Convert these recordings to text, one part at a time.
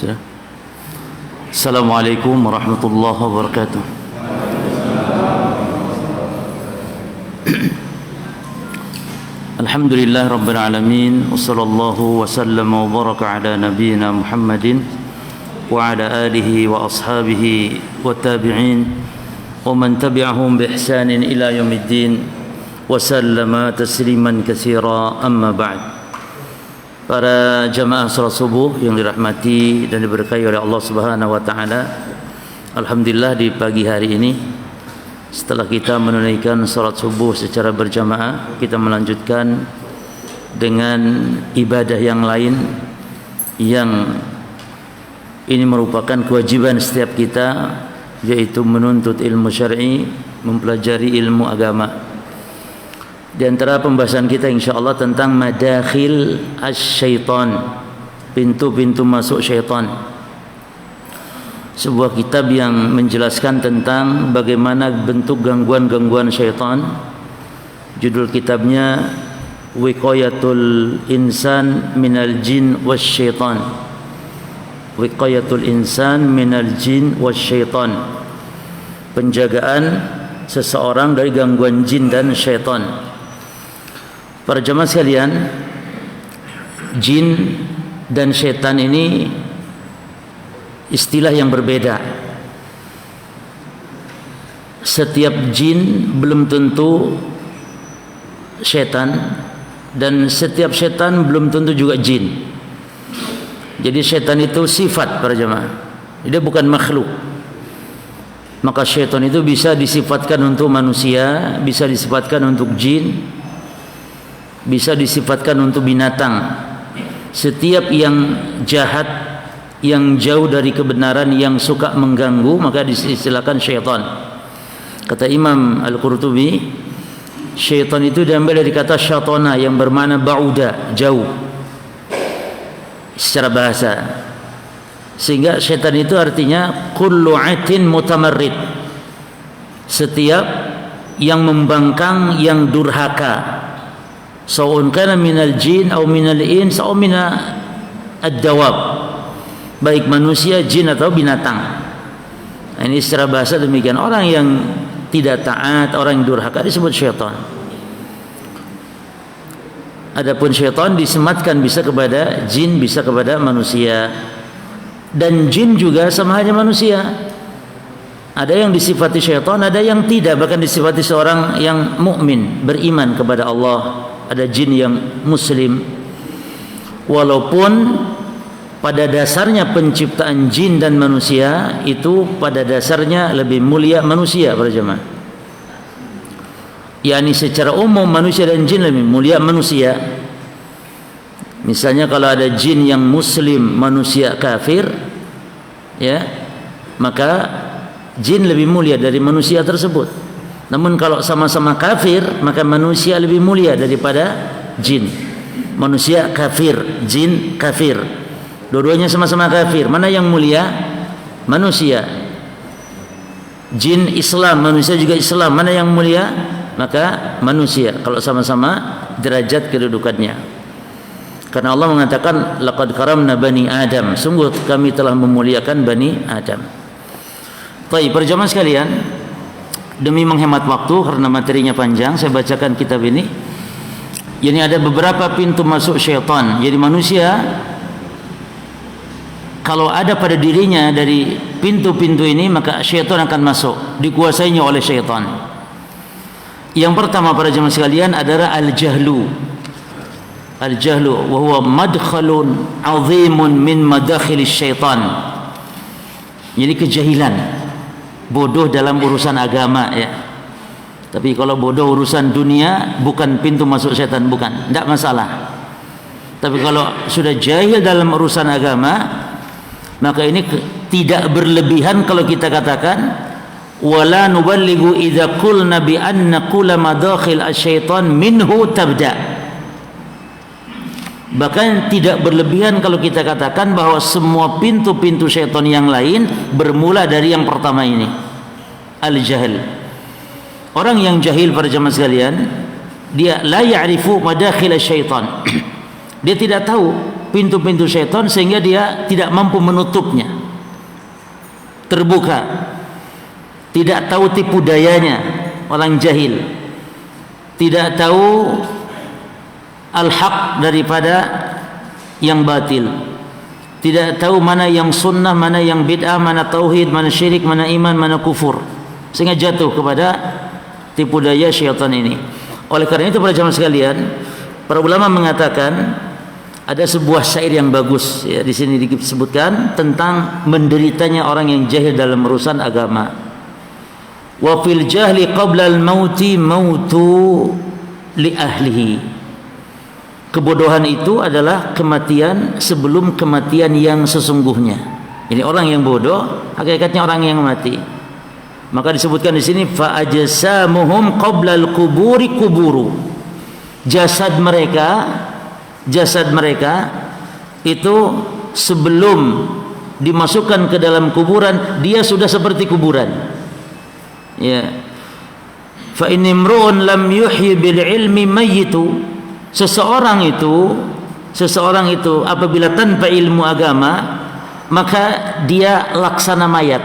Sudah. Assalamualaikum warahmatullahi wabarakatuh. Alhamdulillah rabbil alamin, wassallallahu wasallama wa baraka ala nabiyyina Muhammadin wa ala alihi wa ashabihi wa tabi'in wa man tabi'ahum bi ihsanin ila yaumiddin wa sallama tasliman katsira, amma ba'd. Para jamaah salat subuh yang dirahmati dan diberkahi oleh Allah Subhanahu wa taala. Alhamdulillah di pagi hari ini setelah kita menunaikan salat subuh secara berjamaah, kita melanjutkan dengan ibadah yang lain yang ini merupakan kewajiban setiap kita, yaitu menuntut ilmu syar'i, mempelajari ilmu agama. Di antara pembahasan kita insyaallah tentang madakhil asy-syaitan, pintu-pintu masuk syaitan. Sebuah kitab yang menjelaskan tentang bagaimana bentuk gangguan-gangguan syaitan. Judul kitabnya Wiqayatul Insan Minal Jin Wasyaitan. Wiqayatul Insan Minal Jin Wasyaitan. Penjagaan seseorang dari gangguan jin dan syaitan. Para jemaah sekalian, jin dan syaitan ini istilah yang berbeda. Setiap jin belum tentu syaitan, dan setiap syaitan belum tentu juga jin. Jadi syaitan itu sifat para jemaah, dia bukan makhluk. Maka syaitan itu bisa disifatkan untuk manusia, bisa disifatkan untuk jin, bisa disifatkan untuk binatang. Setiap yang jahat, yang jauh dari kebenaran, yang suka mengganggu, maka diistilahkan syaitan. Kata Imam Al-Qurtubi, syaitan itu diambil dari kata syatana yang bermakna ba'uda, jauh secara bahasa. Sehingga syaitan itu artinya kullu atin mutamarrid, setiap yang membangkang, yang durhaka. Sawun kana minal jin atau minal ins atau minal ad-dawab, baik manusia, jin atau binatang. Nah, ini secara bahasa demikian. Orang yang tidak taat, orang yang durhaka disebut syaitan. Adapun syaitan disematkan bisa kepada jin, bisa kepada manusia. Dan jin juga sama halnya manusia. Ada yang disifati syaitan, ada yang tidak. Bahkan disifati seorang yang mukmin, beriman kepada Allah. Ada jin yang muslim. Walaupun pada dasarnya penciptaan jin dan manusia itu pada dasarnya lebih mulia manusia para jemaah. Yani secara umum manusia dan jin lebih mulia manusia. Misalnya kalau ada jin yang muslim, manusia kafir, ya, maka jin lebih mulia dari manusia tersebut. Namun kalau sama-sama kafir, maka manusia lebih mulia daripada jin. Manusia kafir, jin kafir. Dua-duanya sama-sama kafir. Mana yang mulia? Manusia. Jin Islam, manusia juga Islam. Mana yang mulia? Maka manusia. Kalau sama-sama derajat kedudukannya. Karena Allah mengatakan laqad karamna bani Adam. Sungguh kami telah memuliakan bani Adam. Baik, para jemaah sekalian, demi menghemat waktu karena materinya panjang, saya bacakan kitab ini. Ini ada beberapa pintu masuk syaitan. Jadi manusia kalau ada pada dirinya dari pintu-pintu ini, maka syaitan akan masuk, dikuasainya oleh syaitan. Yang pertama para jemaah sekalian adalah al-jahlu. Al-jahlu wa huwa madkhalun 'azimun min madakhilis syaitan. Jadi kejahilan, bodoh dalam urusan agama, ya. Tapi kalau bodoh urusan dunia bukan pintu masuk syaitan, bukan, tidak masalah. Tapi kalau sudah jahil dalam urusan agama, maka ini tidak berlebihan kalau kita katakan wala nuballighu idza qulna bi anna kulla madakhil asyaitan minhu tabda. Bahkan tidak berlebihan kalau kita katakan bahwa semua pintu-pintu syaitan yang lain bermula dari yang pertama ini, al-jahl. Orang yang jahil para jemaah sekalian, dia la ya'rifu madakhil syaitan. Dia tidak tahu pintu-pintu syaitan sehingga dia tidak mampu menutupnya, terbuka, tidak tahu tipu dayanya orang jahil, tidak tahu al-haq daripada yang batil, tidak tahu mana yang sunnah, mana yang bid'ah, mana tauhid, mana syirik, mana iman, mana kufur, sehingga jatuh kepada tipu daya syaitan ini. Oleh karena itu para jamaah sekalian, para ulama mengatakan ada sebuah syair yang bagus ya, di sini disebutkan tentang menderitanya orang yang jahil dalam urusan agama. Wa fil jahli qabla al-mauti mautu li ahlihi. Kebodohan itu adalah kematian sebelum kematian yang sesungguhnya. Ini orang yang bodoh, hakikatnya orang yang mati. Maka disebutkan di sini fa ajsamuhum qabla al-quburi kuburu. Jasad mereka itu sebelum dimasukkan ke dalam kuburan dia sudah seperti kuburan. Ya. Fa inimru'un lam yuhyi bil ilmi mayyitu. Seseorang itu apabila tanpa ilmu agama maka dia laksana mayat.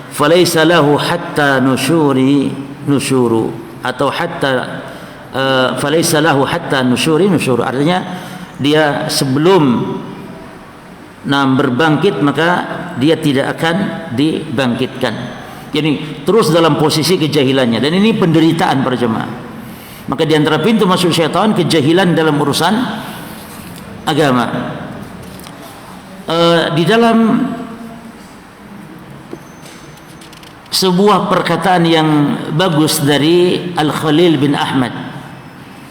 Falaysa lahu hatta nusyuru atau hatta falaysa lahu hatta nusyuru, artinya dia sebelum berbangkit maka dia tidak akan dibangkitkan. Jadi terus dalam posisi kejahilannya, dan ini penderitaan para jemaah. Maka di antara pintu masuk syaitan kejahilan dalam urusan agama. Di dalam sebuah perkataan yang bagus dari Al-Khalil bin Ahmad,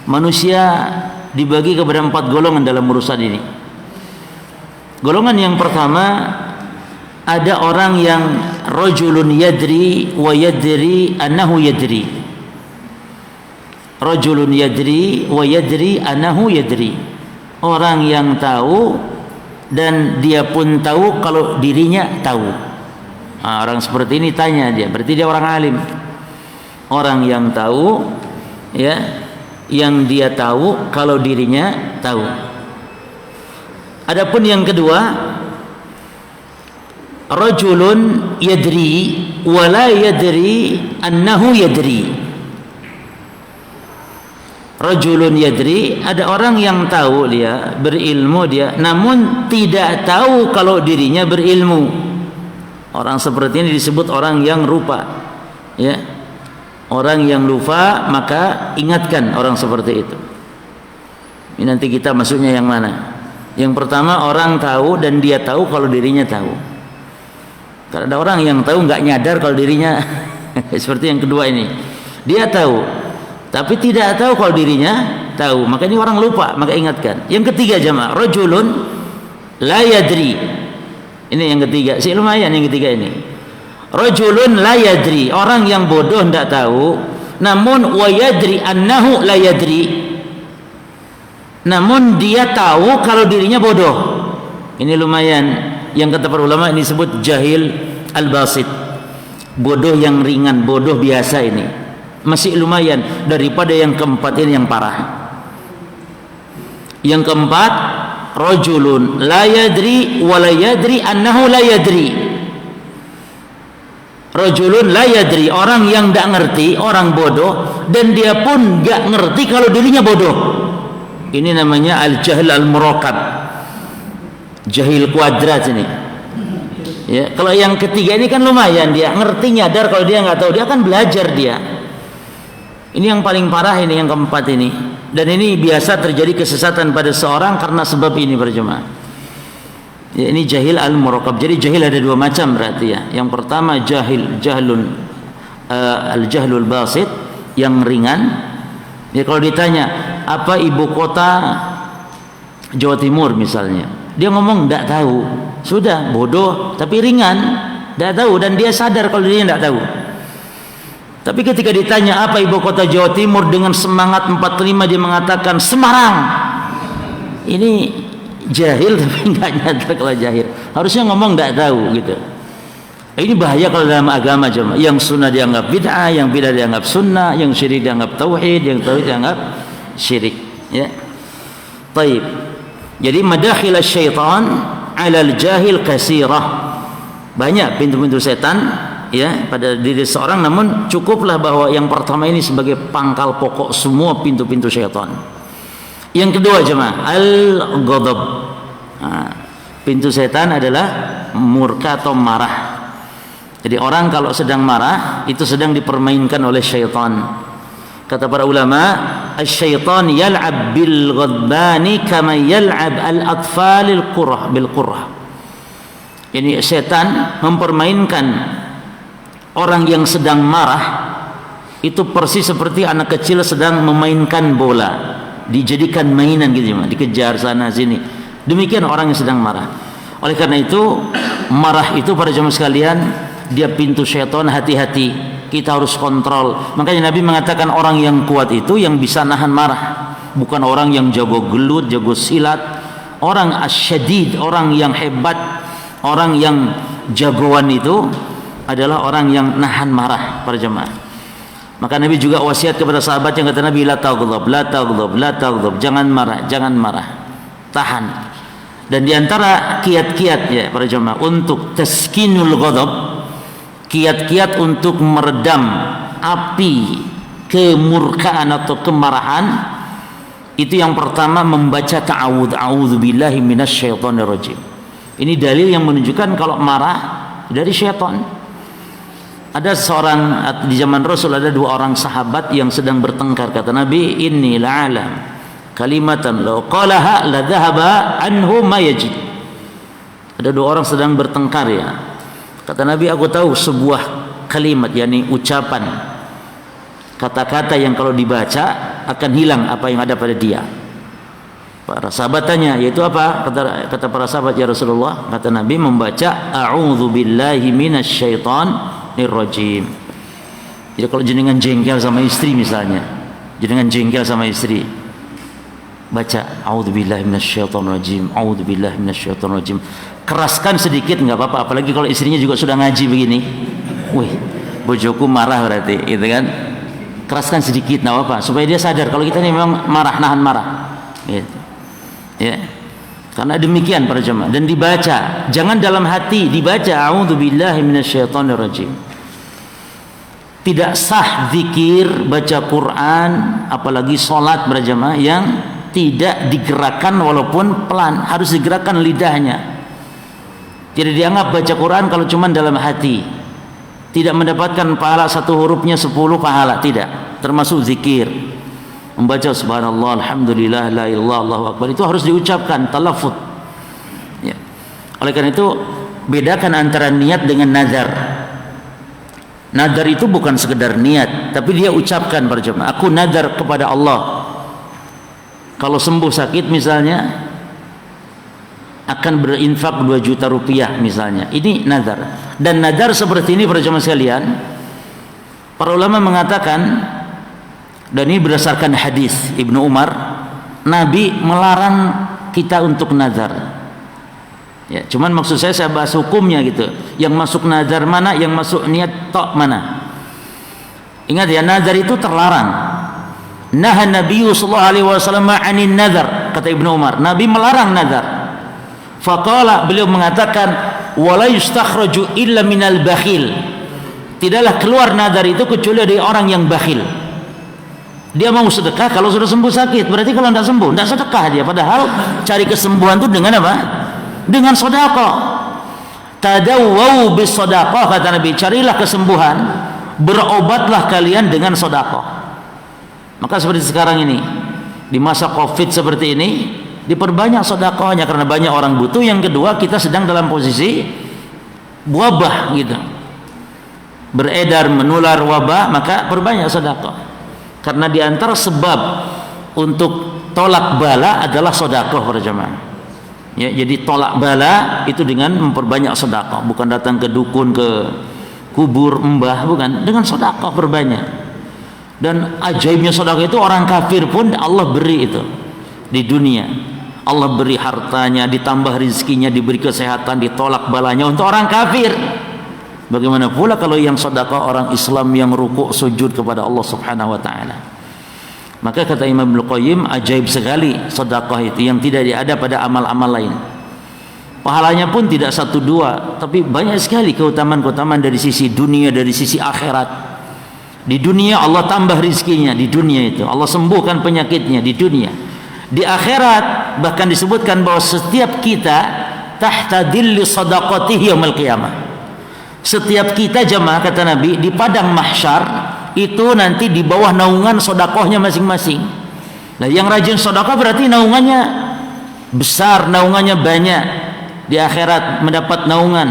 manusia dibagi kepada 4 golongan dalam urusan ini. Golongan yang pertama, ada orang yang rajulun yadri wa yadri annahu yadri. Rajulun yadri wa yadri annahu yadri. Orang yang tahu dan dia pun tahu kalau dirinya tahu. Orang seperti ini tanya dia, berarti dia orang alim. Orang yang tahu ya, yang dia tahu kalau dirinya tahu. Adapun yang kedua, rajulun yadri wa la yadri annahu yadri. Rajulun yadri, ada orang yang tahu dia berilmu dia, namun tidak tahu kalau dirinya berilmu. Orang seperti ini disebut orang yang lupa. Ya, orang yang lupa, maka ingatkan orang seperti itu. Ini nanti kita masuknya yang mana? Yang pertama, orang tahu dan dia tahu kalau dirinya tahu. Karena ada orang yang tahu nggak nyadar kalau dirinya seperti yang kedua ini. Dia tahu tapi tidak tahu kalau dirinya tahu, maka ini orang lupa, maka ingatkan. Yang ketiga jemaah, rajulun la yadri. Ini yang ketiga, sih lumayan yang ketiga ini. Rajulun la yadri, orang yang bodoh tidak tahu, namun wa yadri annahu la yadri. Namun dia tahu kalau dirinya bodoh. Ini lumayan. Yang kata para ulama ini disebut jahil al-basit. Bodoh yang ringan, bodoh biasa ini. Masih lumayan daripada yang keempat ini yang parah. Yang keempat, rajulun la yadri wa la yadri annahu la yadri. Rajulun la yadri, orang yang tidak ngerti, orang bodoh, dan dia pun tidak ngerti kalau dirinya bodoh. Ini namanya al-jahl al-murakkab, jahil kuadrat ini. Ya, kalau yang ketiga ini kan lumayan, dia ngerti, nyadar kalau dia nggak tahu, dia akan belajar dia. Ini yang paling parah, ini yang keempat ini. Dan ini biasa terjadi kesesatan pada seorang karena sebab ini berjemaah. Ya, ini jahil al-murakkab. Jadi jahil ada 2 macam berarti ya. Yang pertama jahlun al-jahlul basit, yang ringan. Ya, kalau ditanya apa ibu kota Jawa Timur misalnya, dia ngomong tidak tahu. Sudah bodoh tapi ringan, tidak tahu, dan dia sadar kalau dia tidak tahu. Tapi ketika ditanya apa ibu kota Jawa Timur, dengan semangat 45 dia mengatakan Semarang. Ini jahil tapi nggak nyadar kalau jahil. Harusnya ngomong nggak tahu gitu. Ini bahaya kalau dalam agama jemaah. Yang sunnah dianggap bid'ah, yang bid'ah dianggap sunnah, yang syirik dianggap tauhid, yang tauhid dianggap syirik. Ya. Taib. Jadi madakhil syaitan 'ala al-jahil katsirah. Banyak pintu-pintu setan ya pada diri seorang, namun cukuplah bahwa yang pertama ini sebagai pangkal pokok semua pintu-pintu syaitan. Yang kedua jemaah, al-ghadab. Pintu setan adalah murka atau marah. Jadi orang kalau sedang marah itu sedang dipermainkan oleh syaitan. Kata para ulama, asy-syaitan yal'ab bil ghadbani kama yal'ab al-atfal bil qurrah. Ini setan mempermainkan orang yang sedang marah itu persis seperti anak kecil sedang memainkan bola, dijadikan mainan gitu, dikejar sana sini. Demikian orang yang sedang marah. Oleh karena itu, marah itu para jemaah sekalian, dia pintu syaitan, hati-hati. Kita harus kontrol. Makanya Nabi mengatakan orang yang kuat itu yang bisa nahan marah, bukan orang yang jago gelut, jago silat. Orang asyadid, orang yang hebat, orang yang jagoan itu adalah orang yang nahan marah para jemaah. Maka Nabi juga wasiat kepada sahabat yang kata Nabi, la taghdab, la taghdab, la taghdab, jangan marah, jangan marah, tahan. Dan diantara kiat-kiat ya para jemaah untuk taskinul ghadab, kiat-kiat untuk meredam api kemurkaan atau kemarahan, itu yang pertama membaca ta'awudz, a'udzubillahi minasyaitonir rajim. Ini dalil yang menunjukkan kalau marah dari syaitan. Ada seorang di zaman Rasul, ada dua orang sahabat yang sedang bertengkar. Kata Nabi, inni la'alam kalimatan law qalaha la dhahaba anhu ma yajid. Ada dua orang sedang bertengkar ya. Kata Nabi, aku tahu sebuah kalimat, yakni ucapan, kata-kata yang kalau dibaca akan hilang apa yang ada pada dia. Para sahabat tanya, yaitu apa? Kata para sahabat, ya Rasulullah, kata Nabi, membaca a'udzubillahi minasyaitonir rajim. Jadi kalau jenengan jengkel sama istri misalnya, jenengan jengkel sama istri, baca a'udzubillahi minasyaitonir rajim, a'udzubillahi minasyaitonir rajim. Keraskan sedikit nggak apa-apa, apalagi kalau istrinya juga sudah ngaji begini. Wih, bojoku marah berarti, gitu kan? Keraskan sedikit, nggak apa-apa, supaya dia sadar kalau kita ini memang marah, nahan marah. Gitu. Ya, karena demikian para jemaah. Dan dibaca, jangan dalam hati, dibaca a'udzubillahi minasyaitonir rajim. Tidak sah zikir, baca Quran, apalagi sholat para jemaah yang tidak digerakkan walaupun pelan, harus digerakkan lidahnya. Tidak dianggap baca Quran kalau cuma dalam hati, tidak mendapatkan pahala satu hurufnya 10 pahala, tidak. Termasuk zikir, membaca subhanallah, alhamdulillah, la ilaha illallah, Allahu akbar, itu harus diucapkan talaffuz. Ya. Oleh karena itu bedakan antara niat dengan nazar. Nazar itu bukan sekedar niat, tapi dia ucapkan para jemaah, aku nazar kepada Allah, kalau sembuh sakit misalnya akan berinfak 2 juta rupiah misalnya. Ini nazar. Dan nazar seperti ini para jemaah sekalian, para ulama mengatakan, dan ini berdasarkan hadis Ibnu Umar, Nabi melarang kita untuk nazar. Ya, cuman maksud saya bahas hukumnya gitu. Yang masuk nazar mana, yang masuk niat tok mana. Ingat ya, nazar itu terlarang. Naha Nabi sallallahu alaihi wasallam 'anil nazar, kata Ibnu Umar. Nabi melarang nazar. Faqala, beliau mengatakan, wala yustakhraju illa minal bakhil. Tidaklah keluar nazar itu kecuali dari orang yang bakhil. Dia mau sedekah kalau sudah sembuh sakit, berarti kalau tidak sembuh tidak sedekah dia. Padahal cari kesembuhan itu dengan apa? Dengan sedekah. Tadawwau bis sedekah, kata Nabi, carilah kesembuhan, berobatlah kalian dengan sedekah. Maka seperti sekarang ini, di masa Covid seperti ini, diperbanyak sedekahnya karena banyak orang butuh. Yang kedua, kita sedang dalam posisi wabah gitu, beredar menular wabah, maka perbanyak sedekah. Karena diantara sebab untuk tolak bala adalah sedekah para jemaah. Ya, jadi tolak bala itu dengan memperbanyak sedekah, bukan datang ke dukun, ke kubur mbah, bukan, dengan sedekah perbanyak. Dan ajaibnya sedekah itu orang kafir pun Allah beri itu di dunia. Allah beri hartanya, ditambah rezekinya, diberi kesehatan, ditolak balanya untuk orang kafir. Bagaimana pula kalau yang sedekah orang Islam yang rukuk sujud kepada Allah Subhanahu wa taala. Maka kata Imam Ibnu Qayyim, ajaib sekali sedekah itu yang tidak ada pada amal-amal lain. Pahalanya pun tidak 1-2, tapi banyak sekali keutamaan-keutamaan dari sisi dunia, dari sisi akhirat. Di dunia Allah tambah rizkinya, di dunia itu Allah sembuhkan penyakitnya di dunia. Di akhirat bahkan disebutkan bahwa setiap kita tahta dhilli sadaqatihi yaumil qiyamah. Setiap kita jemaah, kata Nabi, di padang mahsyar itu nanti di bawah naungan sedekahnya masing-masing. Nah, yang rajin sedekah berarti naungannya besar, naungannya banyak. Di akhirat mendapat naungan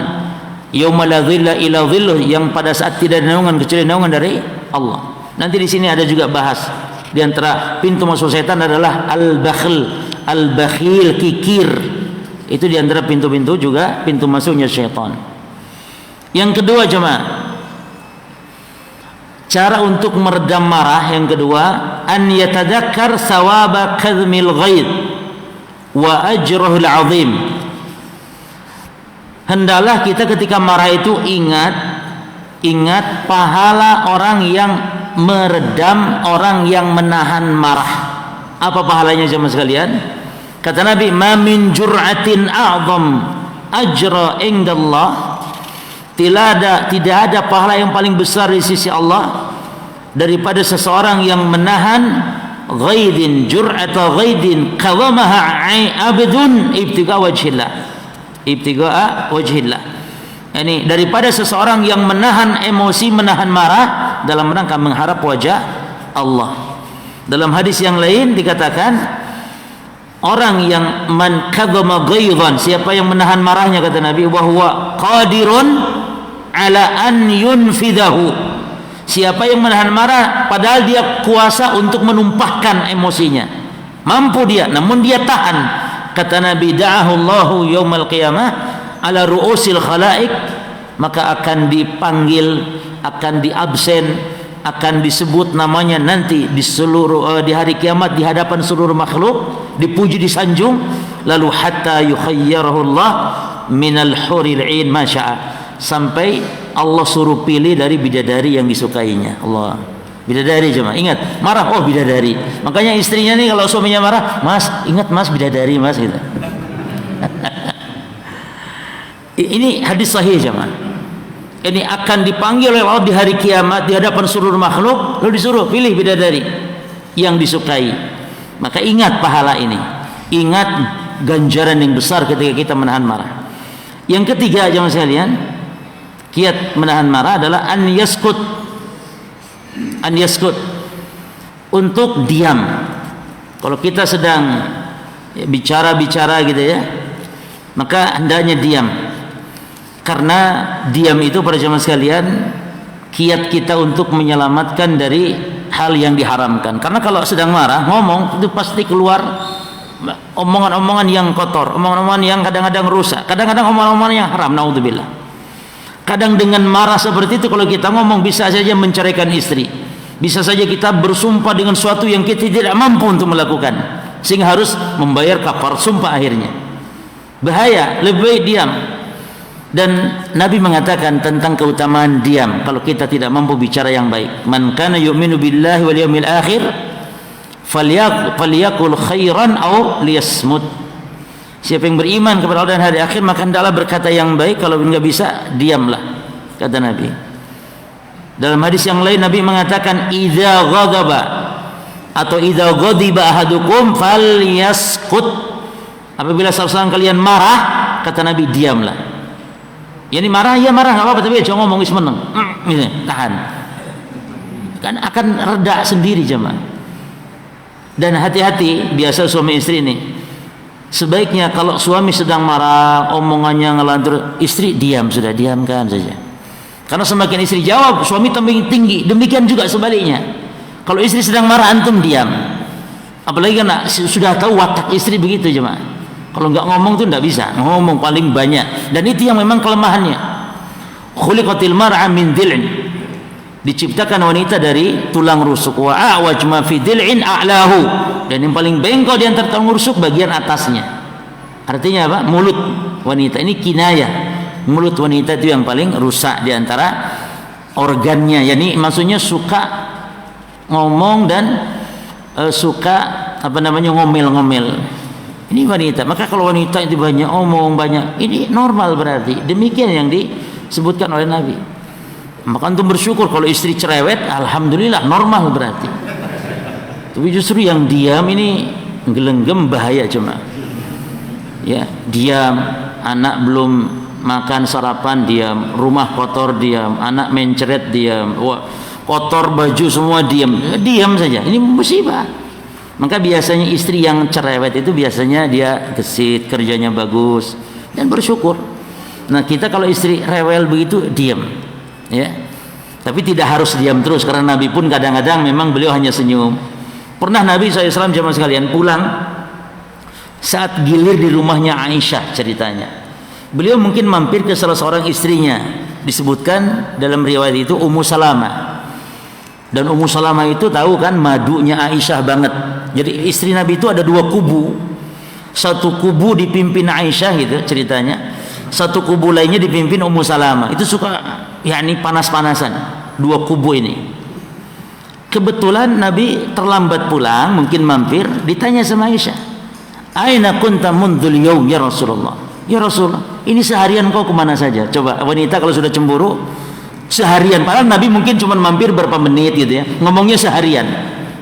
yauma la dhilla illa dhilluh, yang pada saat tidak ada naungan kecuali naungan dari Allah. Nanti di sini ada juga bahas di antara pintu masuk setan adalah al-bakhl, al-bakhil, kikir. Itu di antara pintu-pintu juga pintu masuknya syaitan. Yang kedua jemaah, cara untuk meredam marah yang kedua, an yatadzakkar sawaba kadhmil ghaid wa ajrahul azim. Hendaklah kita ketika marah itu ingat pahala orang yang meredam, orang yang menahan marah. Apa pahalanya jemaah sekalian? Kata Nabi, ma min jur'atin a'zam ajra indallah. Tidak ada pahala yang paling besar di sisi Allah daripada seseorang yang menahan ghaidin, jur'ata ghaidin qawamaha abdun ibtiga wajhillah. Ibtiga wajhillah. Yani daripada seseorang yang menahan emosi, menahan marah dalam rangka mengharap wajah Allah. Dalam hadis yang lain dikatakan, orang yang man kadhama ghaidhan, siapa yang menahan marahnya, kata Nabi, wa huwa qadirun ala an yunfidahu, siapa yang menahan marah padahal dia kuasa untuk menumpahkan emosinya, mampu dia namun dia tahan, kata Nabi, da'ahu Allahu yaumal qiyamah ala ru'usil khalaik, maka akan dipanggil, akan diabsen, akan disebut namanya nanti di seluruh di hari kiamat di hadapan seluruh makhluk, dipuji, disanjung, lalu hatta yukhayyarahu Allah minal huril 'ain ma syaa, sampai Allah suruh pilih dari bidadari yang disukainya. Allah, bidadari jemaah, ingat, marah, oh bidadari. Makanya istrinya nih kalau suaminya marah, mas, ingat mas, bidadari mas, gitu. Ini hadis sahih jemaah. Ini akan dipanggil oleh Allah di hari kiamat di hadapan seluruh makhluk, lalu disuruh pilih bidadari yang disukai. Maka ingat pahala ini, ingat ganjaran yang besar ketika kita menahan marah. Yang ketiga jemaah sekalian, kiat menahan marah adalah an yaskut, untuk diam. Kalau kita sedang bicara-bicara gitu ya, maka hendaknya diam. Karena diam itu para jemaah sekalian kiat kita untuk menyelamatkan dari hal yang diharamkan. Karena kalau sedang marah ngomong itu pasti keluar omongan-omongan yang kotor, omongan-omongan yang kadang-kadang rusak, kadang-kadang omongan-omongan yang haram, naudzubillah. Kadang dengan marah seperti itu kalau kita ngomong bisa saja menceraikan istri, bisa saja kita bersumpah dengan sesuatu yang kita tidak mampu untuk melakukan, sehingga harus membayar kafar sumpah akhirnya. Bahaya, lebih baik diam. Dan Nabi mengatakan tentang keutamaan diam kalau kita tidak mampu bicara yang baik. Man kana yu'minu billahi wal yawmil akhir falyaqul khairan aw liyasmut. Siapa yang beriman kepada Allah dan hari akhir maka hendaklah berkata yang baik, kalau enggak bisa diamlah, kata Nabi. Dalam hadis yang lain Nabi mengatakan idza ghadaba atau idza ghadiba ahadukum falyaskut. Apabila salah seorang kalian marah, kata Nabi, diamlah. Yani marah, ya marah, enggak apa-apa, tapi jangan ngomong wis meneng. Gitu, tahan. Kan akan reda sendiri jemaah. Dan hati-hati, biasa suami istri ini. Sebaiknya kalau suami sedang marah, omongannya ngelantur, istri diam, sudah diamkan saja. Karena semakin istri jawab, suami tambah tinggi. Demikian juga sebaliknya. Kalau istri sedang marah, antum diam. Apalagi kan sudah tahu watak istri begitu jemaah. Kalau nggak ngomong tuh nggak bisa, ngomong paling banyak. Dan itu yang memang kelemahannya. Khuliqatil mar'a min dhil'in. Diciptakan wanita dari tulang rusuk. Wa a'waj ma fi dhil'in a'lahu. Dan yang paling bengkok di antara tulang rusuk bagian atasnya. Artinya apa? Mulut wanita. Ini kinayah. Mulut wanita itu yang paling rusak di antara organnya. Yani maksudnya suka ngomong dan suka ngomel-ngomel. Ini wanita. Maka kalau wanita itu banyak omong, banyak, ini normal berarti. Demikian yang disebutkan oleh Nabi. Maka antum bersyukur kalau istri cerewet, alhamdulillah normal berarti. Tapi justru yang diam ini gelenggam bahaya cuma. Ya, diam, anak belum makan sarapan diam, rumah kotor diam, anak mencret diam, kotor baju semua diam saja. Ini musibah. Maka biasanya istri yang cerewet itu biasanya dia gesit, kerjanya bagus dan bersyukur. Nah, kita kalau istri rewel begitu diam, ya. Tapi tidak harus diam terus karena Nabi pun kadang-kadang memang beliau hanya senyum. Pernah Nabi SAW jamaah sekalian pulang saat gilir di rumahnya Aisyah ceritanya. Beliau mungkin mampir ke salah seorang istrinya, disebutkan dalam riwayat itu Ummu Salamah. Dan Ummu Salamah itu tahu kan madunya Aisyah banget. Jadi istri Nabi itu ada dua kubu. Satu kubu dipimpin Aisyah gitu ceritanya. Satu kubu lainnya dipimpin Ummu Salamah. Itu suka yakni panas-panasan dua kubu ini. Kebetulan Nabi terlambat pulang, mungkin mampir, ditanya sama Aisyah, "Aina kunta mundhul yaum ya Rasulullah?" "Ya Rasulullah, ini seharian kau kemana saja?" Coba wanita kalau sudah cemburu seharian, padahal Nabi mungkin cuma mampir berapa menit gitu ya, ngomongnya seharian.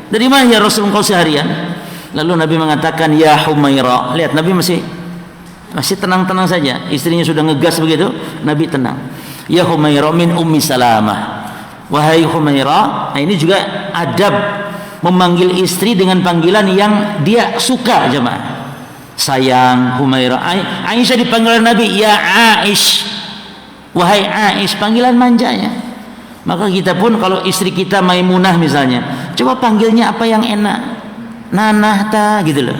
"Dari mana ya Rasul kau seharian?" Lalu Nabi mengatakan, "Ya Humaira." Lihat Nabi masih tenang-tenang saja. Istrinya sudah ngegas begitu, Nabi tenang. "Ya Humaira min Ummi Salamah." Wahai Humaira. Nah, ini juga adab memanggil istri dengan panggilan yang dia suka, jemaah. Sayang Humaira. Aisyah dipanggil oleh Nabi, "Ya Aish." Wahai Aish, panggilan manjanya. Maka kita pun kalau istri kita Maimunah misalnya, coba panggilnya apa yang enak. Nanah ta gitu loh.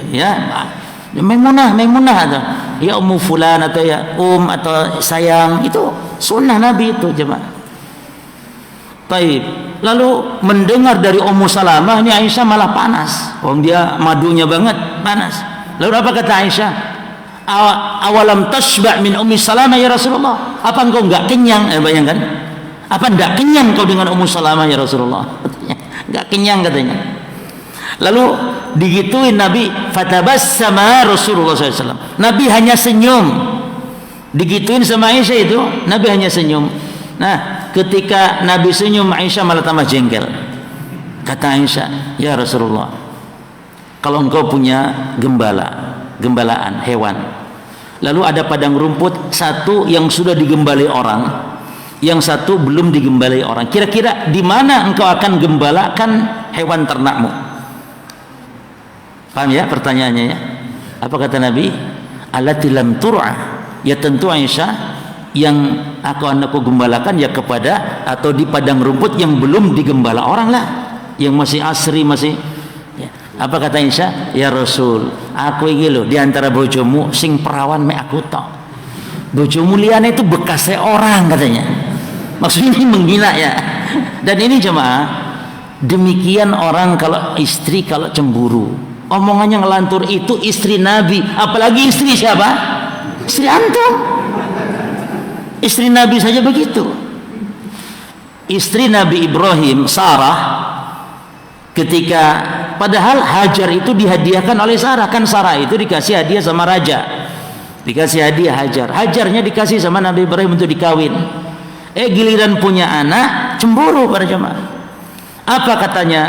Ya, Maimunah atau ya Ummu Fulan atau ya atau sayang, itu sunnah Nabi itu, jemaah. Taib. Lalu mendengar dari Ummu Salamah, ini Aisyah malah panas. Dia madunya banget, panas. Lalu apa kata Aisyah? "Awalam tashba' min Ummi Salamah ya Rasulullah?" Apa engkau enggak kenyang? Bayangkan. Apa enggak kenyang kau dengan Ummu Salamah ya Rasulullah? Enggak kenyang katanya. Lalu digituin Nabi, fatabassama Rasulullah SAW. Nabi hanya senyum. Digituin sama Aisyah itu, Nabi hanya senyum. Nah, ketika Nabi senyum, Aisyah malah tambah jengkel. Kata Aisyah, "Ya Rasulullah, kalau engkau punya gembalaan hewan, lalu ada padang rumput satu yang sudah digembalai orang, yang satu belum digembalai orang, kira-kira di mana engkau akan gembalakan hewan ternakmu?" Paham ya pertanyaannya ya? Apa kata Nabi? "Allati lam tur'a." Ya tentu Aisyah, yang aku gembalakan ya kepada atau di padang rumput yang belum digembala orang lah, yang masih asri, masih ya. Apa kata Aisyah? "Ya Rasul, aku iki lho di antara bojomu sing perawan mek aku tok. Bojomu liyane itu bekasnya orang," katanya. Maksudnya ini menghina ya. Dan ini jemaah, demikian orang kalau istri kalau cemburu, omongannya ngelantur. Itu istri Nabi, apalagi istri siapa? Istri antum. Istri Nabi saja begitu. Istri Nabi Ibrahim, Sarah, ketika padahal Hajar itu dihadiahkan oleh Sarah, kan Sarah itu dikasih hadiah sama raja, dikasih hadiah Hajar. Hajarnya dikasih sama Nabi Ibrahim untuk dikawin. Giliran punya anak cemburu para jemaah. Apa katanya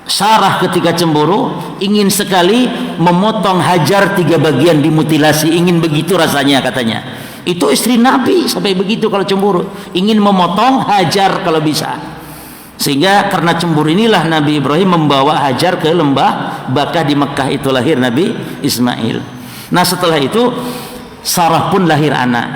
Sarah ketika cemburu? Ingin sekali memotong Hajar 3 bagian, dimutilasi, ingin begitu rasanya katanya. Itu istri Nabi sampai begitu kalau cemburu, ingin memotong Hajar kalau bisa. Sehingga karena cemburu inilah Nabi Ibrahim membawa Hajar ke lembah Bakah di Mekah, itu lahir Nabi Ismail. Nah setelah itu Sarah pun lahir anak,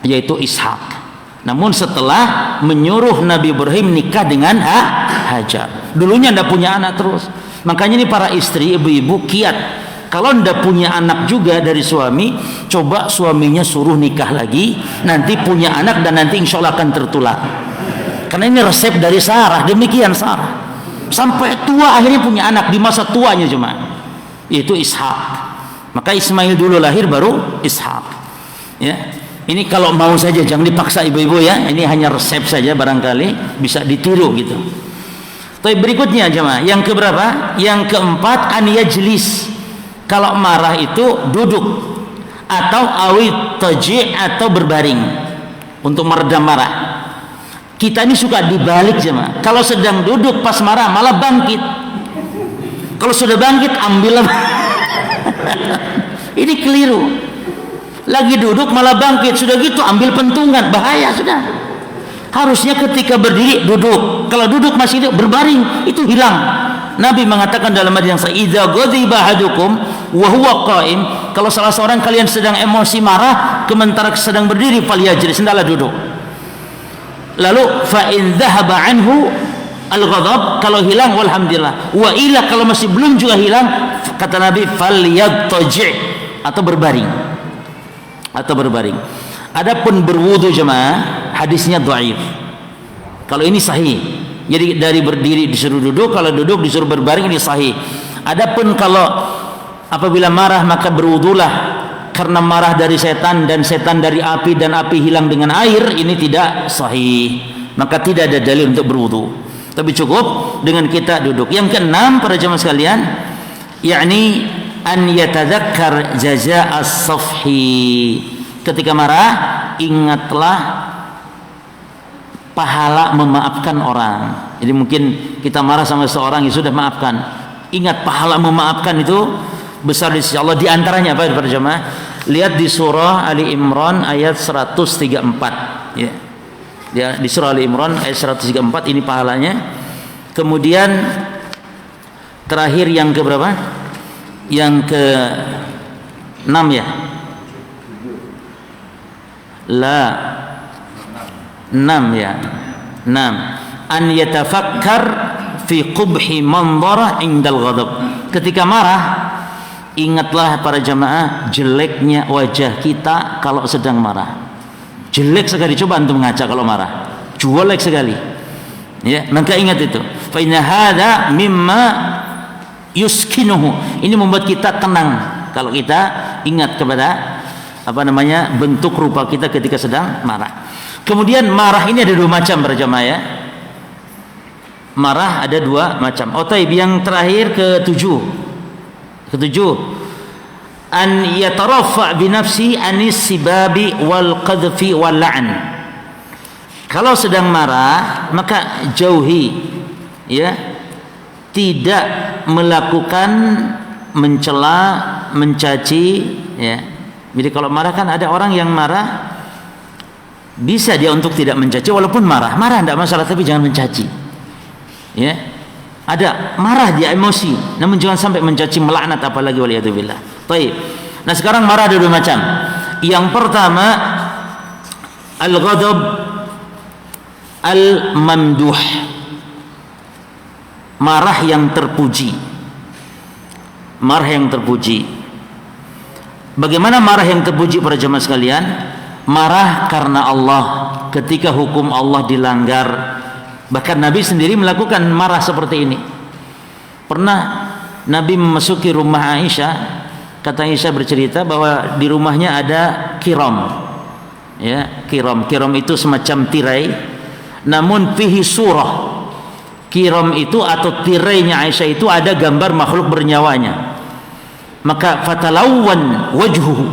yaitu Ishak. Namun setelah menyuruh Nabi Ibrahim nikah dengan Hajar. Dulunya tidak punya anak terus. Makanya ini para istri, ibu-ibu kiat. Kalau ndak punya anak juga dari suami, coba suaminya suruh nikah lagi, nanti punya anak dan nanti insya Allah akan tertular. Karena ini resep dari Sarah, demikian Sarah. Sampai tua akhirnya punya anak di masa tuanya cuma, yaitu Ishak. Maka Ismail dulu lahir baru Ishak. Ya, ini kalau mau saja, jangan dipaksa ibu-ibu ya. Ini hanya resep saja, barangkali bisa ditiru gitu. Tapi berikutnya jemaah, yang keberapa? Yang keempat, an yajlis. Kalau marah itu duduk, atau awit taji, atau berbaring untuk meredam marah. Kita ini suka dibalik jemaah. Kalau sedang duduk pas marah malah bangkit. Kalau sudah bangkit ambil. Ini keliru. Lagi duduk malah bangkit, sudah gitu ambil pentungan, bahaya sudah. Harusnya ketika berdiri duduk, kalau duduk masih berbaring, itu hilang. Nabi mengatakan dalam hadis yang sahih, "Idza ghadiba ahadukum wa huwa qa'im," kalau salah seorang kalian sedang emosi marah, sementara sedang berdiri, falyajlis, hendaklah duduk. Lalu fa in dhahaba anhu al-ghadab, kalau hilang walhamdulillah. Wa illa, kalau masih belum juga hilang, kata Nabi, falyattaji', atau berbaring. Atau berbaring. Adapun berwudu jemaah, hadisnya dhaif. Kalau ini sahih. Jadi dari berdiri disuruh duduk, kalau duduk disuruh berbaring, ini sahih. Adapun kalau apabila marah maka berwudulah karena marah dari setan dan setan dari api dan api hilang dengan air, ini tidak sahih. Maka tidak ada dalil untuk berwudu. Tapi cukup dengan kita duduk. Yang keenam para jemaah sekalian, yakni an yatadzakkar jaza'as safhi. Ketika marah, ingatlah pahala memaafkan orang. Jadi mungkin kita marah sama seorang, ya sudah maafkan. Ingat pahala memaafkan itu besar di sisi Allah. Di antaranya apa para jemaah? Lihat di surah Ali Imran ayat 134. Ya, di surah Ali Imran ayat 134 ini pahalanya. Kemudian terakhir yang ke berapa? Yang ke 6 ya. La 6 ya. 6. An yatafakkar fi qubhi manzarah indal ghadab. Ketika marah, ingatlah para jamaah jeleknya wajah kita kalau sedang marah. Jelek sekali, coba antum ngaca kalau marah. Jelek sekali. Ya, maka ingat itu. Fa inna hadza mimma yuskinuhu. Ini membuat kita tenang kalau kita ingat kepada bentuk rupa kita ketika sedang marah. Kemudian marah ini ada dua macam para jamaah ya. Marah ada dua macam. Taib, yang terakhir ketujuh, an yatarafa bi nafsi anis sibabi wal qadfi wal la'n. Kalau sedang marah maka jauhi, ya, tidak melakukan mencela, mencaci, ya. Jadi kalau marah kan ada orang yang marah bisa dia untuk tidak mencaci walaupun marah tidak masalah, tapi jangan mencaci. Ya. Ada marah dia emosi, namun jangan sampai mencaci, melaknat apalagi waliyadzubillah. Baik. Nah, sekarang marah ada dua macam. Yang pertama al-ghadab al-mamduh. Marah yang terpuji. Marah yang terpuji. Bagaimana marah yang terpuji para jemaah sekalian? Marah karena Allah ketika hukum Allah dilanggar. Bahkan Nabi sendiri melakukan marah seperti ini. Pernah Nabi memasuki rumah Aisyah. Kata Aisyah bercerita bahwa di rumahnya ada kiram. Ya, kiram. Kiram itu semacam tirai, namun fihi surah. Kiram itu atau tirainya Aisyah itu ada gambar makhluk bernyawa. Maka fatalawwan wajhuhu,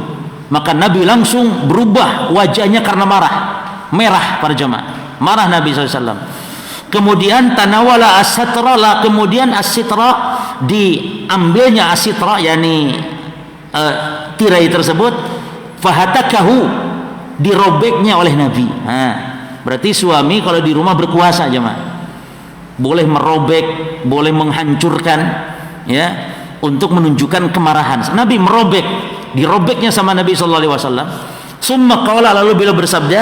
maka Nabi langsung berubah wajahnya karena marah, merah para jemaah, marah Nabi SAW. Kemudian tanawala as-sitra, kemudian as-sitra, diambilnya as-sitra, yakni tirai tersebut, fahatakahu, dirobeknya oleh Nabi. Berarti suami kalau di rumah berkuasa jemaah, boleh merobek, boleh menghancurkan, ya, untuk menunjukkan kemarahan. Nabi merobek, dirobeknya sama Nabi sallallahu alaihi wasallam. Summa qala, lalu beliau bersabda,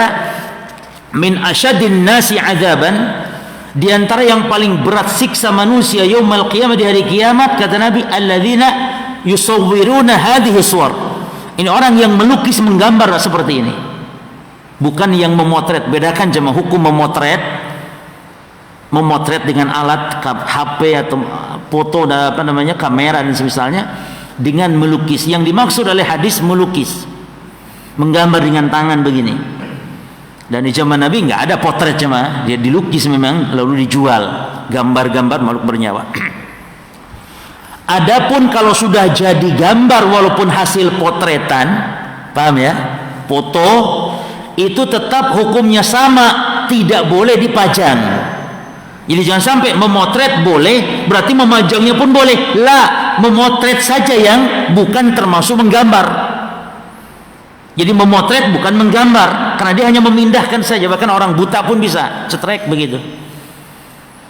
min asyadin nasi adzaban, di antara yang paling berat siksa manusia yaumul qiyamah, di hari kiamat, kata Nabi, alladzina yusawwiruna hadhihi suwar. Ini orang yang melukis, menggambar seperti ini. Bukan yang memotret. Bedakan jemaah hukum memotret dengan alat HP atau foto, kamera dan semisalnya, dengan melukis. Yang dimaksud oleh hadis melukis, menggambar dengan tangan begini. Dan di zaman Nabi nggak ada potret jemaah, dia dilukis memang lalu dijual gambar-gambar makhluk bernyawa. Adapun kalau sudah jadi gambar walaupun hasil potretan, paham ya? Foto itu tetap hukumnya sama, tidak boleh dipajang. Jadi jangan sampai memotret boleh, berarti memajangnya pun boleh. Lah, memotret saja yang bukan termasuk menggambar. Jadi memotret bukan menggambar, karena dia hanya memindahkan saja, bahkan orang buta pun bisa cetrek begitu.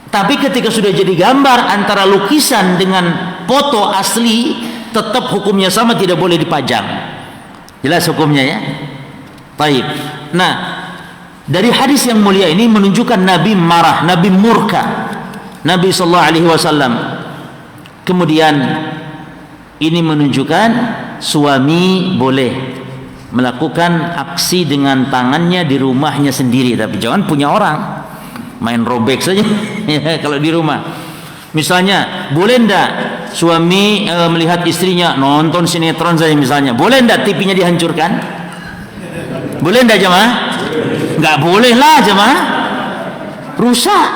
Tapi ketika sudah jadi gambar antara lukisan dengan foto asli, tetap hukumnya sama, tidak boleh dipajang. Jelas hukumnya ya? Baik. Nah, dari hadis yang mulia ini menunjukkan Nabi marah, Nabi murka, Nabi sallallahu alaihi wasallam. Kemudian ini menunjukkan suami boleh melakukan aksi dengan tangannya di rumahnya sendiri, tapi jangan punya orang. Main robek saja ya, kalau di rumah. Misalnya, boleh ndak suami melihat istrinya nonton sinetron saja misalnya, boleh ndak TV-nya dihancurkan? Boleh ndak jemaah? Nggak boleh lah jemaah, rusak.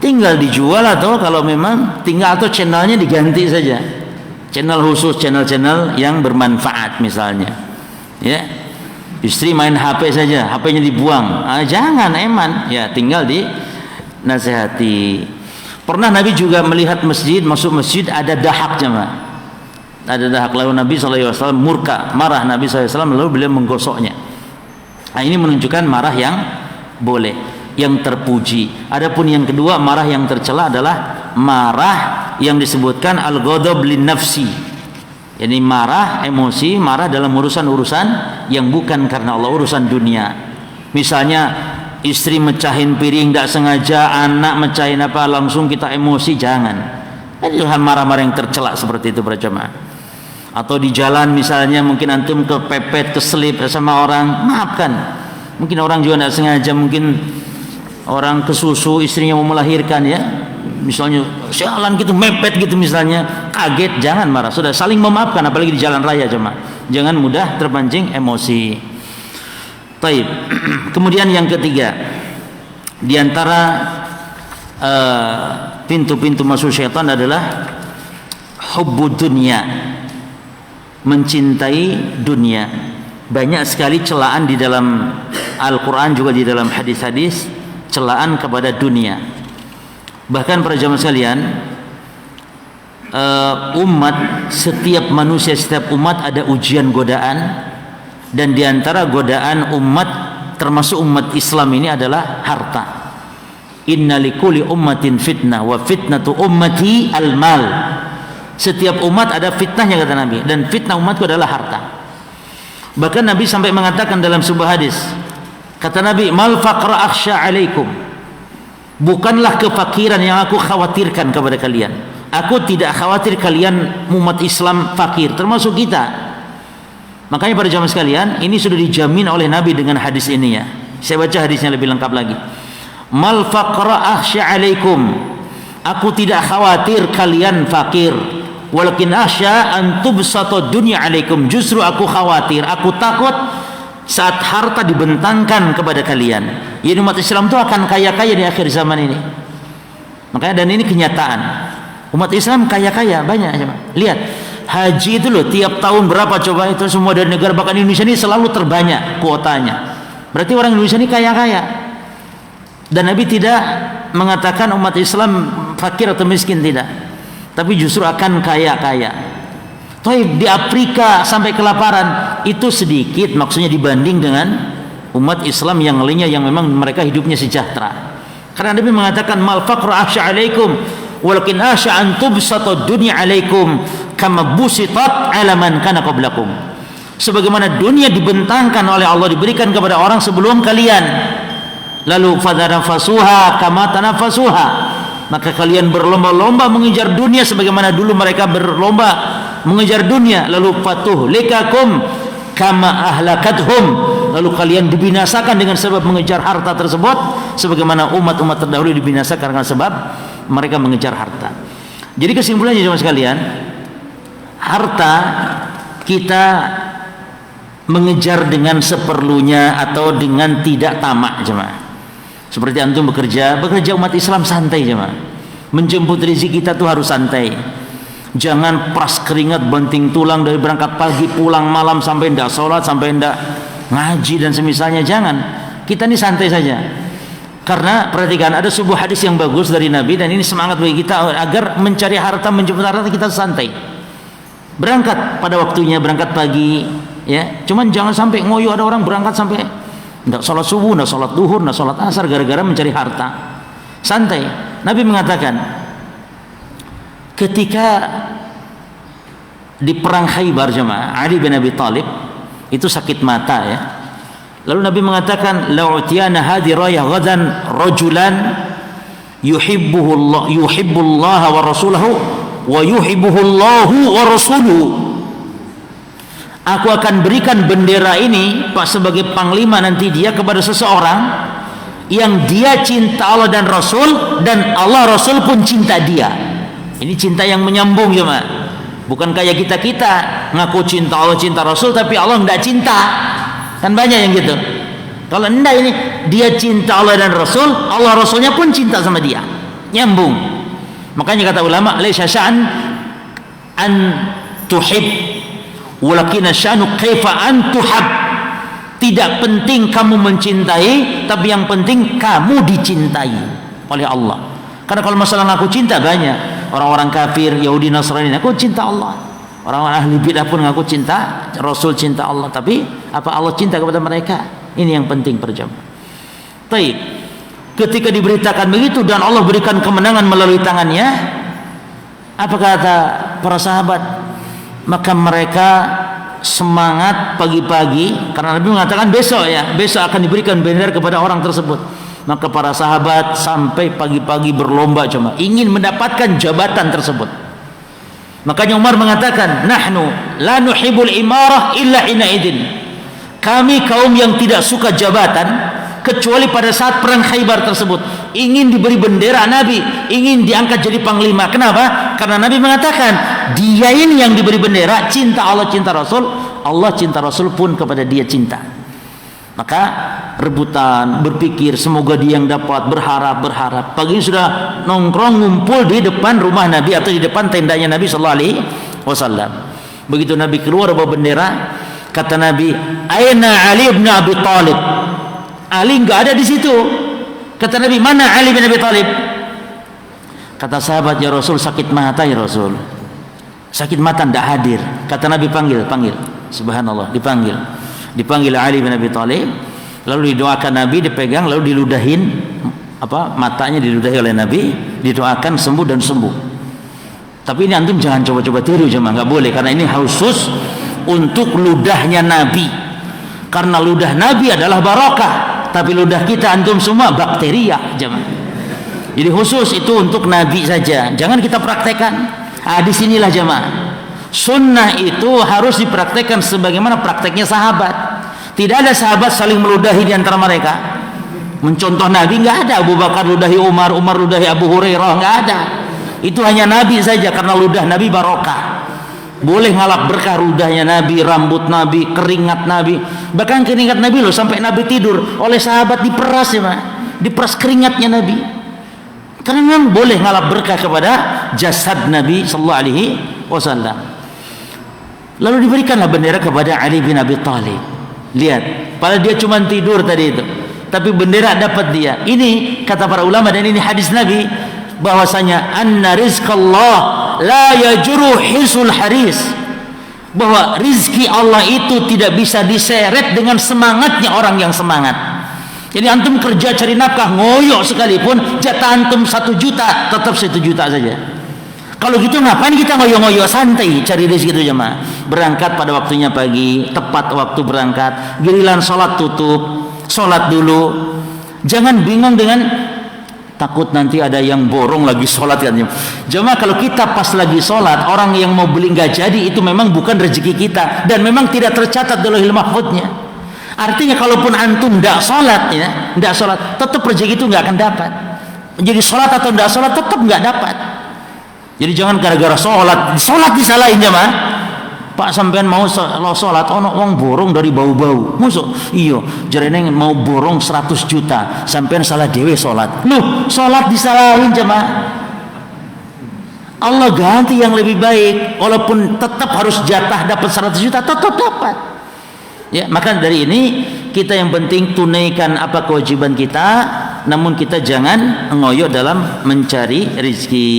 Tinggal dijual atau kalau memang tinggal atau channelnya diganti saja, channel khusus, channel-channel yang bermanfaat misalnya. Ya, istri main HP saja, HP-nya dibuang, jangan eman, ya tinggal dinasehati. Pernah Nabi juga melihat masjid, masuk masjid ada dahak jemaah, ada dahak, lalu Nabi SAW murka, marah Nabi SAW, lalu beliau menggosoknya. Nah, ini menunjukkan marah yang boleh, yang terpuji. Adapun yang kedua, marah yang tercela adalah marah yang disebutkan al-ghadab lin nafsi. Jadi marah, emosi, marah dalam urusan-urusan yang bukan karena Allah, urusan dunia. Misalnya istri mecahin piring tidak sengaja, anak mecahin apa, langsung kita emosi, jangan. Jangan marah-marah yang tercela seperti itu para jemaah. Atau di jalan misalnya mungkin antum kepepet, keselip sama orang, maafkan. Mungkin orang juga tidak sengaja, mungkin orang kesusu, istrinya mau melahirkan ya, misalnya sialan gitu, mepet gitu misalnya, kaget, jangan marah, sudah saling memaafkan, apalagi di jalan raya jemaah. Jangan mudah terpancing emosi. Taib. Kemudian yang ketiga, di antara pintu-pintu masuk syaitan adalah hubbud dunya, mencintai dunia. Banyak sekali celaan di dalam Al-Quran, juga di dalam hadis-hadis, celaan kepada dunia. Bahkan para jamaah sekalian, umat, setiap manusia, setiap umat ada ujian, godaan, dan diantara godaan umat, termasuk umat Islam ini adalah harta. Inna likulli ummatin fitnah wa fitnatu ummati al-mal. Setiap umat ada fitnahnya kata Nabi, dan fitnah umatku adalah harta. Bahkan Nabi sampai mengatakan dalam sebuah hadis, kata Nabi, mal faqra akhsha alaikum, bukanlah kefakiran yang aku khawatirkan kepada kalian. Aku tidak khawatir kalian umat Islam fakir, termasuk kita. Makanya pada jamaah sekalian, ini sudah dijamin oleh Nabi dengan hadis ini ya. Saya baca hadisnya lebih lengkap lagi. Mal faqra akhsha alaikum, aku tidak khawatir kalian fakir. Walakin akhsha an tubsata dunya alaikum, justru aku khawatir, aku takut saat harta dibentangkan kepada kalian. Jadi umat Islam itu akan kaya-kaya di akhir zaman ini. Makanya, dan ini kenyataan, umat Islam kaya-kaya banyak. Lihat haji itu loh, tiap tahun berapa coba itu, semua dari negara, bahkan Indonesia ini selalu terbanyak kuotanya. Berarti orang Indonesia ini kaya-kaya. Dan Nabi tidak mengatakan umat Islam fakir atau miskin, tidak, tapi justru akan kaya-kaya. Di Afrika sampai kelaparan itu sedikit, maksudnya dibanding dengan umat Islam yang lainnya yang memang mereka hidupnya sejahtera. Karena Nabi mengatakan mal faqru akhsha alaikum walakin akhsha an tubsata dunya alaikum kama busitat ala man kana qablakum. Sebagaimana dunia dibentangkan oleh Allah, diberikan kepada orang sebelum kalian, lalu fadarafasuha kama tanafasuha, maka kalian berlomba-lomba mengejar dunia sebagaimana dulu mereka berlomba mengejar dunia, lalu fatuhlikakum kama ahlakathum, lalu kalian dibinasakan dengan sebab mengejar harta tersebut sebagaimana umat-umat terdahulu dibinasakan karena sebab mereka mengejar harta. Jadi kesimpulannya jemaah sekalian, harta kita mengejar dengan seperlunya atau dengan tidak tamak jemaah. Seperti antum bekerja umat Islam santai jemaah. Menjemput rezeki kita tuh harus santai. Jangan peras keringat banting tulang dari berangkat pagi pulang malam sampai ndak sholat, sampai ndak ngaji dan semisalnya. Jangan. Kita ini santai saja. Karena perhatikan, ada sebuah hadis yang bagus dari Nabi, dan ini semangat bagi kita agar mencari harta, menjemput harta kita santai. Berangkat pada waktunya, berangkat pagi, ya. Cuman jangan sampai ngoyo, ada orang berangkat sampai ndak sholat subuh, ndak sholat duhur, ndak sholat asar gara-gara mencari harta. Santai. Nabi mengatakan, ketika di perang Khaybar jemaah, Ali bin Abi Thalib itu sakit mata ya. Lalu Nabi mengatakan, la'utiyana hadhi rayah ghadan rajulan yuhibbullaha wa rasulahu wa yuhibbuhullahu wa rasuluhu. Aku akan berikan bendera ini Pak sebagai panglima nanti dia kepada seseorang yang dia cinta Allah dan Rasul, dan Allah Rasul pun cinta dia. Ini cinta yang menyambung jemaah. Bukan kayak kita ngaku cinta Allah, cinta Rasul, tapi Allah enggak cinta. Kan banyak yang gitu. Kalau enggak, ini dia cinta Allah dan Rasul, Allah Rasulnya pun cinta sama dia. Nyambung. Makanya kata ulama, laisa sya'an an tuhib, walakin sya'nu kaifa an tuhab. Tidak penting kamu mencintai, tapi yang penting kamu dicintai oleh Allah. Karena kalau masalah ngaku cinta banyak. Orang-orang kafir, Yahudi, Nasrani ngaku cinta Allah. Orang-orang ahli bidah pun ngaku cinta Rasul, cinta Allah. Tapi apa Allah cinta kepada mereka? Ini yang penting perjamaah. Baik. Ketika diberitakan begitu dan Allah berikan kemenangan melalui tangannya, apa kata para sahabat? Maka mereka semangat pagi-pagi, karena Nabi mengatakan besok akan diberikan bendera kepada orang tersebut. Maka para sahabat sampai pagi-pagi berlomba cuma ingin mendapatkan jabatan tersebut. Makanya Umar mengatakan, nahnu la nuhibul imarah illa hina idin. Kami kaum yang tidak suka jabatan kecuali pada saat perang Khaybar tersebut. Ingin diberi bendera Nabi, ingin diangkat jadi panglima. Kenapa? Karena Nabi mengatakan, dia ini yang diberi bendera, cinta Allah, cinta Rasul. Allah cinta Rasul pun kepada dia cinta. Maka rebutan, berpikir semoga dia yang dapat, berharap. Pagi ini sudah nongkrong ngumpul di depan rumah Nabi atau di depan tendanya Nabi sallallahu alaihi wasallam. Begitu Nabi keluar bawa bendera, kata Nabi, "Aina Ali bin Abi Thalib?" Ali enggak ada di situ. Kata Nabi, "Mana Ali bin Abi Thalib?" Kata sahabat, "Ya Rasul, sakit mata ya Rasul." Sakit mata tidak hadir. Kata Nabi, panggil. Subhanallah, dipanggil Ali bin Abi Thalib, lalu didoakan Nabi, dipegang, lalu diludahin matanya, diludahi oleh Nabi, didoakan sembuh dan sembuh. Tapi ini antum jangan coba-coba tiru jemaah, nggak boleh, karena ini khusus untuk ludahnya Nabi. Karena ludah Nabi adalah barokah, tapi ludah kita antum semua bakteria jemaah. Jadi khusus itu untuk Nabi saja, jangan kita praktekkan. Di sinilah jemaah. Sunnah itu harus dipraktekkan sebagaimana prakteknya sahabat. Tidak ada sahabat saling meludahi di antara mereka. Mencontoh Nabi nggak ada. Abu Bakar ludahi Umar, Umar ludahi Abu Hurairah, nggak ada. Itu hanya Nabi saja, karena ludah Nabi barokah. Boleh ngalap berkah ludahnya Nabi, rambut Nabi, keringat Nabi. Bahkan keringat Nabi loh sampai Nabi tidur oleh sahabat diperas ya, diperas keringatnya Nabi. Karena memang boleh ngalap berkah kepada jasad Nabi sallallahu alaihi wasallam. Lalu diberikanlah bendera kepada Ali bin Abi Thalib. Lihat, padahal dia cuma tidur tadi itu, tapi bendera dapat dia. Ini kata para ulama, dan ini hadis Nabi, bahwasanya anna rizqallah la yajru hisul haris, bahwa rizki Allah itu tidak bisa diseret dengan semangatnya orang yang semangat. Jadi antum kerja cari nafkah ngoyo sekalipun, jatah antum 1 juta tetap 1 juta saja. Kalau gitu ngapain kita ngoyo-ngoyo, santai cari rezeki itu jemaah. Berangkat pada waktunya pagi, tepat waktu berangkat. Giliran sholat tutup, sholat dulu. Jangan bingung dengan takut nanti ada yang borong lagi sholat kan. Jemaah, kalau kita pas lagi sholat, orang yang mau beli nggak jadi, itu memang bukan rezeki kita dan memang tidak tercatat dalam Lauhul Mahfuznya. Artinya kalaupun antum tidak sholat ya, tidak sholat, tetap rezeki itu nggak akan dapat. Jadi sholat atau tidak sholat tetap nggak dapat. Jadi jangan gara-gara sholat disalahin jemaah. Pak sampean mau salat ono wong borong dari bau-bau. Mosok iya jarene mau borong 100 juta, sampean salah dhewe salat. Loh, salat disalahin jemaah. Allah ganti yang lebih baik, walaupun tetap harus jatah dapat 100 juta tetap dapat. Ya, maka dari ini kita yang penting tunaikan apa kewajiban kita, namun kita jangan ngoyo dalam mencari rezeki.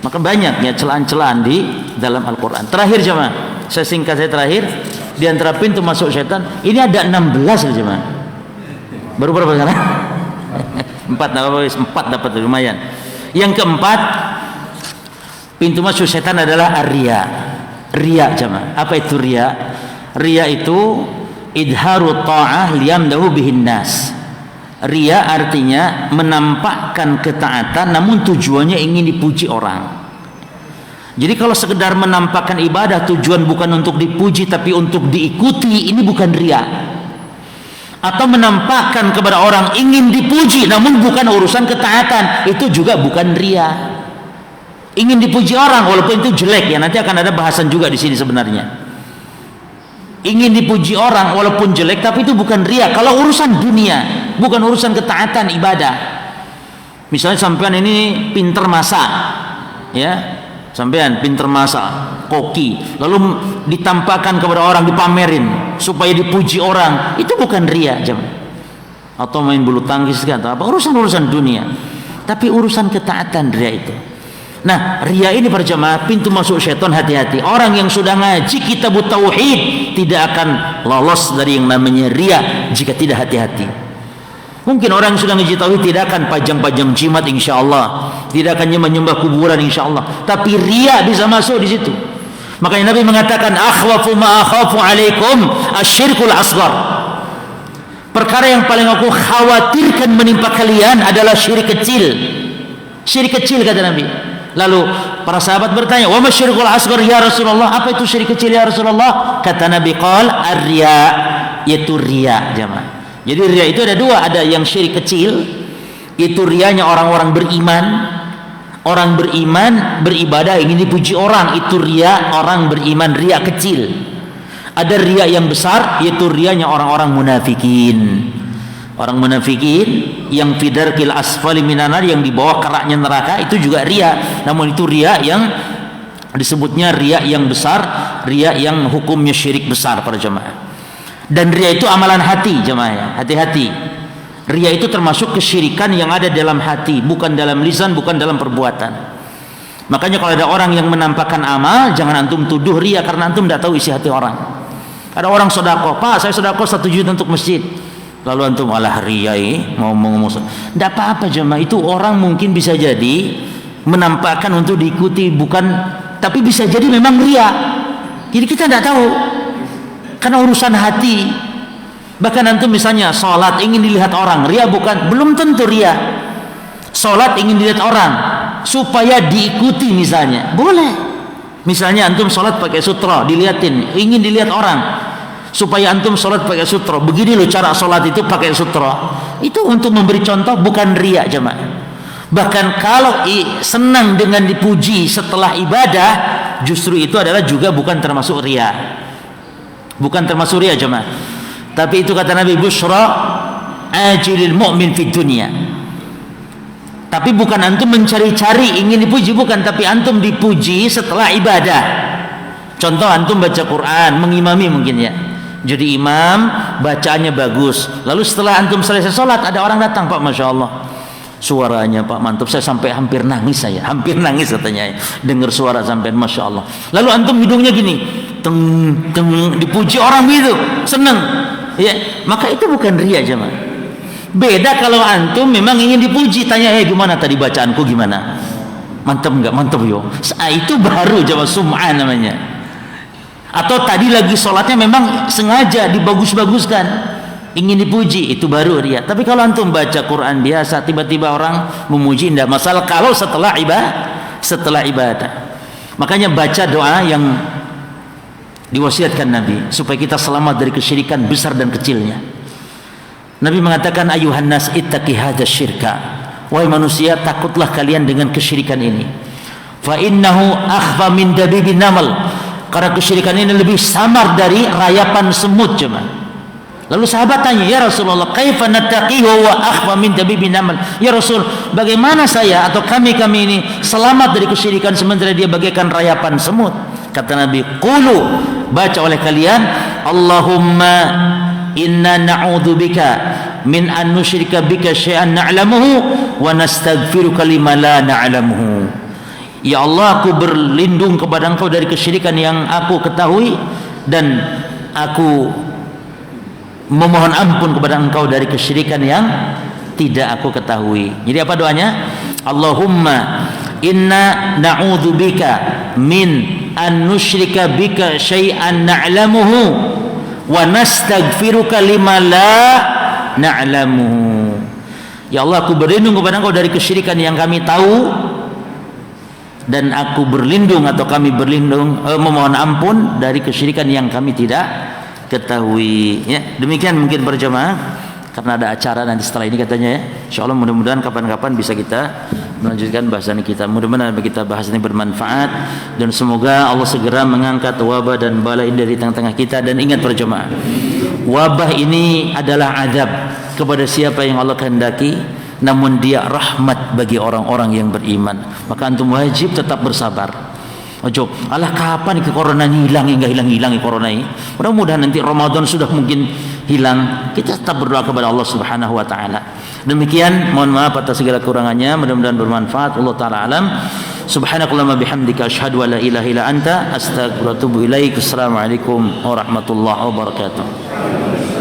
Maka banyak ya celaan-celaan di dalam Al-Quran. Terakhir jemaah, saya singkat saya terakhir, di antara pintu masuk setan ini ada 16 jemaah. Baru berapa sekarang? 4 dapat lumayan. Yang keempat, pintu masuk setan adalah riya. Riya jemaah. Apa itu riya? Riya itu idharu ta'ah liyamdahu bihin nas. Riya artinya menampakkan ketaatan namun tujuannya ingin dipuji orang. Jadi kalau sekedar menampakkan ibadah tujuan bukan untuk dipuji tapi untuk diikuti, ini bukan riya. Atau menampakkan kepada orang ingin dipuji namun bukan urusan ketaatan, itu juga bukan riya. Ingin dipuji orang walaupun itu jelek ya, nanti akan ada bahasan juga di sini sebenarnya. Ingin dipuji orang walaupun jelek tapi itu bukan riya. Kalau urusan dunia, bukan urusan ketaatan ibadah. Misalnya sampean ini pinter masak, ya, sampean pinter masak, koki, lalu ditampakkan kepada orang, dipamerin supaya dipuji orang, itu bukan riya jam. Atau main bulu tangkis atau apa, urusan dunia. Tapi urusan ketaatan riya itu. Nah, riya ini para jamaah pintu masuk syaitan, hati-hati. Orang yang sudah ngaji kitab tauhid tidak akan lolos dari yang namanya riya jika tidak hati-hati. Mungkin orang yang sudah ngaji tauhid tidak akan pajang-pajang jimat insyaallah, tidak akan menyembah kuburan insyaallah, tapi riya bisa masuk di situ. Makanya Nabi mengatakan akhwafu ma akhafu alaikum asyirkul asghar. Perkara yang paling aku khawatirkan menimpa kalian adalah syirik kecil. Syirik kecil kata Nabi. Lalu para sahabat bertanya, "Wa masyirkul asghar ya Rasulullah?" Apa itu syirik kecil ya Rasulullah? Kata Nabi, qal ar-riya, yaitu riya jemaah. Jadi riya itu ada dua, ada yang syirik kecil, itu riyanya orang-orang beriman. Orang beriman beribadah ingin dipuji orang, itu riya orang beriman, riya kecil. Ada riya yang besar, yaitu riyanya orang-orang munafikin. Orang munafikin yang fidarkil asfali minanar, yang di bawah keraknya neraka, itu juga riya. Namun itu riya yang disebutnya riya yang besar, riya yang hukumnya syirik besar para jemaah. Dan riya itu amalan hati jemaah ya, hati-hati. Riya itu termasuk kesyirikan yang ada dalam hati, bukan dalam lisan, bukan dalam perbuatan. Makanya kalau ada orang yang menampakkan amal, jangan antum tuduh riya, karena antum tidak tahu isi hati orang. Ada orang sedekah, "Pak, saya sedekah 1 juta untuk masjid." Lalu antum alah riya mau ngomong. Tidak apa-apa jemaah, itu orang mungkin bisa jadi menampakkan untuk diikuti, bukan, tapi bisa jadi memang riya. Jadi kita tidak tahu, karena urusan hati. Bahkan antum misalnya sholat ingin dilihat orang, riya bukan, belum tentu riya. Sholat ingin dilihat orang supaya diikuti misalnya, boleh. Misalnya antum sholat pakai sutra, dilihatin, ingin dilihat orang supaya antum sholat pakai sutra. Begini loh cara sholat itu pakai sutra. Itu untuk memberi contoh, bukan riya jemaah. Bahkan kalau senang dengan dipuji setelah ibadah, justru itu adalah juga bukan termasuk riya. Bukan termasuk riya jemaah. Tapi itu kata Nabi, busyra ajilil mu'min fid dunya. Tapi bukan antum mencari-cari ingin dipuji, bukan, tapi antum dipuji setelah ibadah. Contoh antum baca Quran, mengimami mungkin ya. Jadi imam bacaannya bagus. Lalu setelah antum selesai sholat, ada orang datang, "Pak, masya Allah, suaranya Pak mantap, saya sampai hampir nangis, saya hampir nangis katanya dengar suara sampai masya Allah." Lalu antum hidungnya gini, teng teng, dipuji orang gitu, seneng, ya, maka itu bukan riya jemaah. Beda kalau antum memang ingin dipuji, tanya, gimana tadi bacaanku, gimana, mantap nggak, mantap yo, itu baru jemaah sum'ah namanya. Atau tadi lagi sholatnya memang sengaja dibagus-baguskan, ingin dipuji, itu baru riya. Tapi kalau antum baca Quran biasa, tiba-tiba orang memuji, tidak masalah kalau setelah ibadah. Makanya baca doa yang diwasiatkan Nabi supaya kita selamat dari kesyirikan besar dan kecilnya. Nabi mengatakan, ayuhan nas ittaqi hadzal syirka, wahai manusia takutlah kalian dengan kesyirikan ini. Fa innahu akhfa min dabibin namal, Karena kesyirikan ini lebih samar dari rayapan semut cuma. Lalu sahabat tanya, ya Rasulullah, kaifa nattaqihu wa akhfa min dabibin namal? Ya Rasul, bagaimana saya atau kami ini selamat dari kesyirikan sementara dia bagaikan rayapan semut? Kata Nabi, qulu, baca oleh kalian, Allahumma inna na'udzubika min an nusyrika bika syai'an na'lamuhu wa nastaghfiruka lima la na'lamuhu. Ya Allah, aku berlindung kepada Engkau dari kesyirikan yang aku ketahui, dan aku memohon ampun kepada Engkau dari kesyirikan yang tidak aku ketahui. Jadi apa doanya? Allahumma inna na'udzubika min an nusyrika bika syai'an na'lamuhu wa nastaghfiruka lima la na'lamuhu. Ya Allah, aku berlindung kepada Engkau dari kesyirikan yang kami tahu, dan aku berlindung atau kami berlindung memohon ampun dari kesyirikan yang kami tidak ketahui. Ya, demikian mungkin berjamaah karena ada acara nanti setelah ini katanya ya. Insyaallah mudah-mudahan kapan-kapan bisa kita melanjutkan bahasan kita. Mudah-mudahan kita bahas ini bermanfaat, dan semoga Allah segera mengangkat wabah dan bala ini dari tengah-tengah kita. Dan ingat berjamaah, wabah ini adalah azab kepada siapa yang Allah kehendaki, namun dia rahmat bagi orang-orang yang beriman. Maka antum wajib tetap bersabar. Ojo, alah kapan ke corona ini hilang, enggak hilang corona ini. Mudah-mudahan nanti Ramadan sudah mungkin hilang. Kita tetap berdoa kepada Allah Subhanahu wa taala. Demikian, mohon maaf atas segala kurangannya, mudah-mudahan bermanfaat. Allah taala alam. Subhanakallahumma bihamdika asyhadu an la ilaha illa anta astaghfiruka wa atubu ilaik. Assalamualaikum warahmatullahi wabarakatuh.